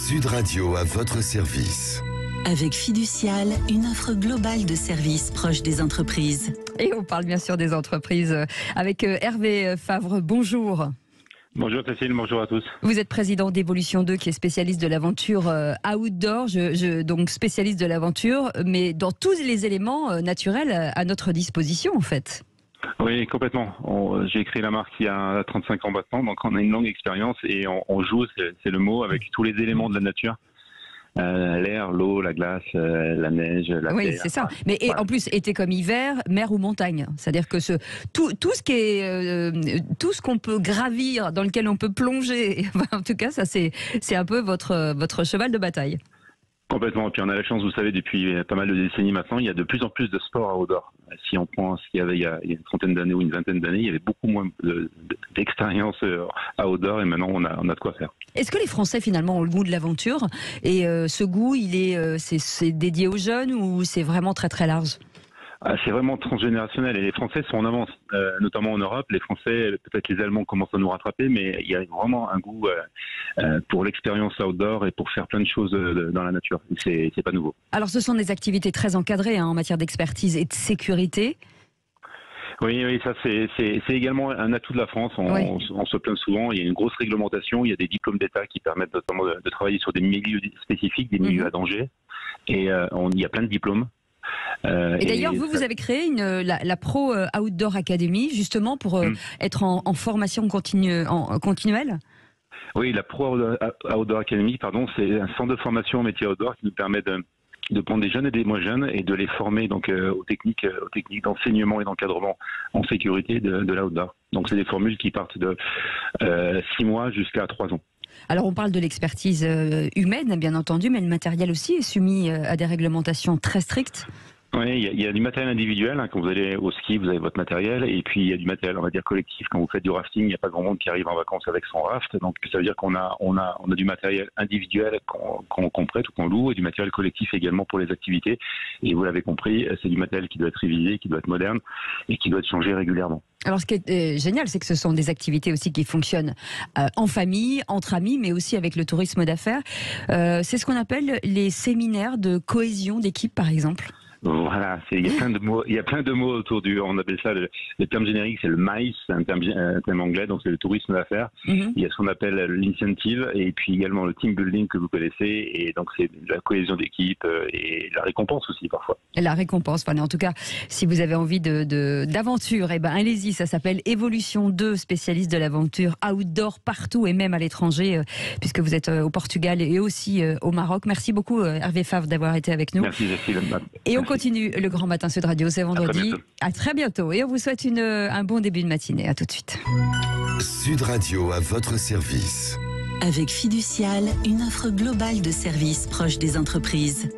Sud Radio à votre service. Avec Fiducial, une offre globale de services proches des entreprises. Et on parle bien sûr des entreprises avec Hervé Favre. Bonjour. Bonjour Cécile, bonjour à tous. Vous êtes président d'Evolution 2 qui est spécialiste de l'aventure outdoor, donc spécialiste de l'aventure, mais dans tous les éléments naturels à notre disposition en fait. Oui, complètement. J'ai créé la marque il y a 35 ans maintenant, donc on a une longue expérience et on joue, c'est le mot, avec tous les éléments de la nature. L'air, l'eau, la glace, la neige, la terre. Oui, c'est ça. Mais voilà. En plus, été comme hiver, mer ou montagne. C'est-à-dire que tout ce qu'on peut gravir, dans lequel on peut plonger, en tout cas, ça c'est un peu votre cheval de bataille. Complètement. Et puis on a la chance, vous savez, depuis pas mal de décennies maintenant, il y a de plus en plus de sports outdoor. Si on prend ce qu'il y avait il y a une trentaine d'années ou une vingtaine d'années, il y avait beaucoup moins d'expérience outdoor et maintenant on a de quoi faire. Est-ce que les Français finalement ont le goût de l'aventure et ce goût, c'est dédié aux jeunes ou c'est vraiment très très large? C'est vraiment transgénérationnel et les Français sont en avance, notamment en Europe. Les Français, peut-être les Allemands commencent à nous rattraper, mais il y a vraiment un goût pour l'expérience outdoor et pour faire plein de choses dans la nature. C'est pas nouveau. Alors ce sont des activités très encadrées en matière d'expertise et de sécurité. Oui, ça c'est également un atout de la France. On se plaint souvent. Il y a une grosse réglementation. Il y a des diplômes d'État qui permettent notamment de travailler sur des milieux spécifiques, des milieux à danger. Et il y a plein de diplômes. Et d'ailleurs, vous avez créé la Pro Outdoor Academy, justement pour être en formation continuelle. Oui, la Pro Outdoor Academy, c'est un centre de formation au métier outdoor qui nous permet de prendre des jeunes et des moins jeunes et de les former donc aux techniques d'enseignement et d'encadrement en sécurité de l'outdoor. Donc c'est des formules qui partent de 6 mois jusqu'à 3 ans. Alors on parle de l'expertise humaine bien entendu, mais le matériel aussi est soumis à des réglementations très strictes. Oui, il y a du matériel individuel. Quand vous allez au ski, vous avez votre matériel. Et puis, il y a du matériel, on va dire, collectif. Quand vous faites du rafting, il n'y a pas grand monde qui arrive en vacances avec son raft. Donc, ça veut dire qu'on a du matériel individuel qu'on prête ou qu'on loue et du matériel collectif également pour les activités. Et vous l'avez compris, c'est du matériel qui doit être révisé, qui doit être moderne et qui doit être changé régulièrement. Alors, ce qui est génial, c'est que ce sont des activités aussi qui fonctionnent en famille, entre amis, mais aussi avec le tourisme d'affaires. C'est ce qu'on appelle les séminaires de cohésion d'équipe, par exemple. Voilà, il y a plein de mots autour on appelle ça le terme générique, c'est le MICE, c'est un terme anglais, donc c'est le tourisme d'affaires. Il y a ce qu'on appelle l'incentive et puis également le team building que vous connaissez et donc c'est la cohésion d'équipe et la récompense aussi parfois. La récompense, en tout cas, si vous avez envie d'aventure, allez-y, ça s'appelle Evolution 2, spécialiste de l'aventure outdoor partout et même à l'étranger, puisque vous êtes au Portugal et aussi au Maroc. Merci beaucoup Hervé Favre d'avoir été avec nous. Merci Cécile. Et on continue le Grand Matin Sud Radio, c'est vendredi. À très bientôt. Et on vous souhaite un bon début de matinée. À tout de suite. Sud Radio à votre service. Avec Fiducial, une offre globale de services proches des entreprises.